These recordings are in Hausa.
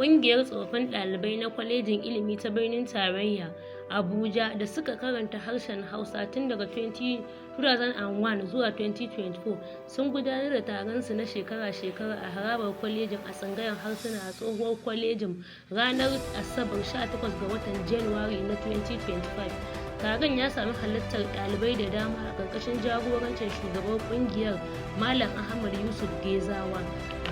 ƙungiyar tsofin ɗalibai na kwalejin ilimi ta birnin tarayya Abuja da suka karanta harshen Hausa tun daga 2001 zuwa 2024 sun gudanar da taronsu na shekara-shekara a harabar kwalejin a tsangayar harsuna a tsohuwar kwalejin ranar Asabar 18 ga watan Janairu na 2025. Taron ya sami halartar ɗalibai da dama a ƙarƙashin jagorancin shugaban ƙungiyar Malam Ahmad Yusuf Gezawa.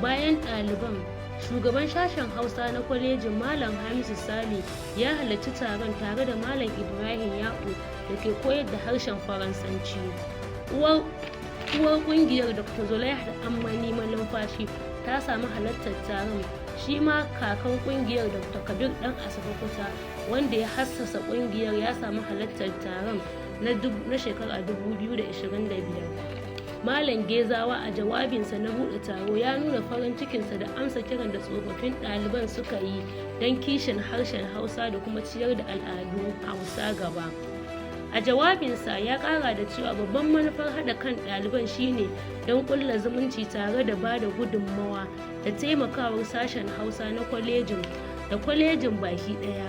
Bayan ɗaliban, shugaban sashen Hausa na kwalejin Malam Hamisu Sale ya halarci taron tare da Malam Ibrahim Ya'u da ke koyar da harshen Faransanci. Uwar ƙungiyar Dr. Zulaiha Ammani Malumfashi ta sami halartar taron. Shi ma kakan ƙungiyar Dr. Kabir ɗan Asabe Kuta wanda ya hassasa ƙungiyar ya sami halartar taron na shekara 2025. Malam Gezawa a jawabinsa na buɗe taro ya nuna farin cikinsa da amsa kiran da tsofaffin ɗaliban suka yi don kishin harshen Hausa da kuma ciyar da al'adun Hausa gaba. A jawabinsa ya ƙara da cewa babban manufar haɗa kan ɗaliban shine don ƙulla zumunci tare da ba da gudunmawa da taimakawar sashen Hausa na kwalejin da kwalejin baki ɗaya.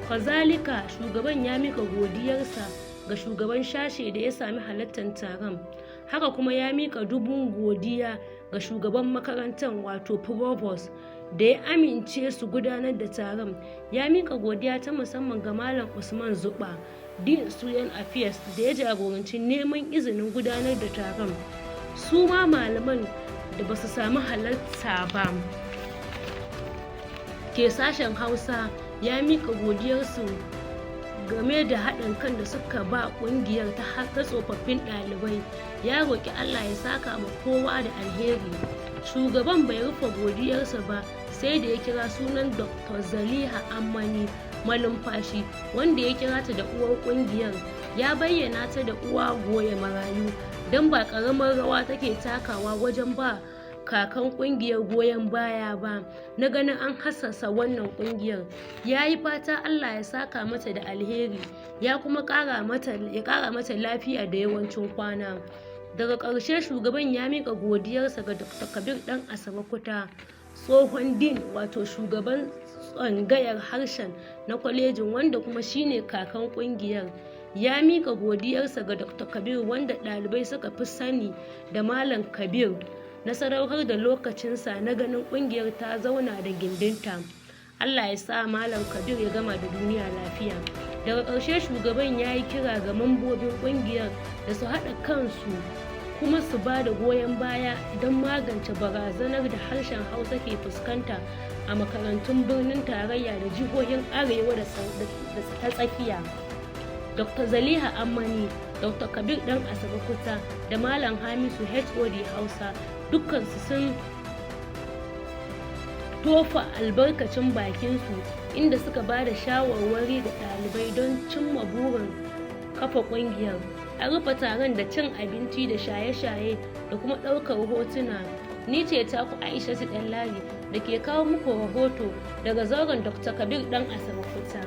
Kazalika, shugaban ya mika godiyarsa ga shugaban sashe da ya sami halartar taron. Haka kuma ya mika dubun godiya ga shugaban makarantar wato provost da ya amince su gudanar da taron. Ya mika godiya ta musamman ga Malam Usman Zuba, Dean Student Affairs, da ya jagoranci neman izinin gudanar da taron. Su ma malaman da ba su sami halarta ba ke sashen Hausa ya mika godiyarsu game da haɗin kan da suka ba ƙungiyar ta tsofaffin ɗalibai. Ya roƙi Allah ya saka ma kowa da alheri. Shugaban bai rufe godiyarsa ba sai da ya kira sunan Dr. Zaliha Ammani Malumfashi wanda ya kira ta da uwar ƙungiyar. Ya bayyana ta da uwa goye marayu don ba ƙaramar rawa take takawa wajen ba kakan ƙungiyar goyon baya ba na ganin an hassasa wannan ƙungiyar. Ya yi fata Allah ya saka mata da alheri ya kuma ƙara mata lafiya da yawancin kwana. Daga ƙarshe, shugaban ya miƙa godiyarsa ga Dr. Kabir ɗan Asabe Kuta, tsohon din wato shugaban tsangayar harshen na kwalejin wanda kuma shine kakan ƙungiyar. Ya miƙa godiyarsa ga Dr. Kabir wanda ɗalibai suka fi sani da Malam Kabir na sadaukar da lokacinsa na ganin ƙungiyar ta zauna da gindinta. Allah ya sa Malam Kabir ya gama da duniya lafiya. Daga ƙarshe, shugaban ya yi kira ga mambobin ƙungiyar da su haɗa kansu kuma su ba da goyon baya don magance barazanar da harshen Hausa ke fuskanta a makarantun birnin tarayya da jihohin Arewa da ta tsakiya. Dr. Zaliha Ammani, Dr. Kabir ɗan Asabe Kuta da Malam Hamisu HOD Hausa dukkansu sun tofa albarkacin bakinsu inda suka ba da shawarwari ga ɗalibai don cimma burin kafa ƙungiyar. A rufe taron da cin abinci da shaye-shaye da kuma ɗaukar hotuna. Ni ce taku Aishatu Ɗanladi da ke kawo muku rahoto daga zauren Dr. Kabir ɗan Asabe Kuta.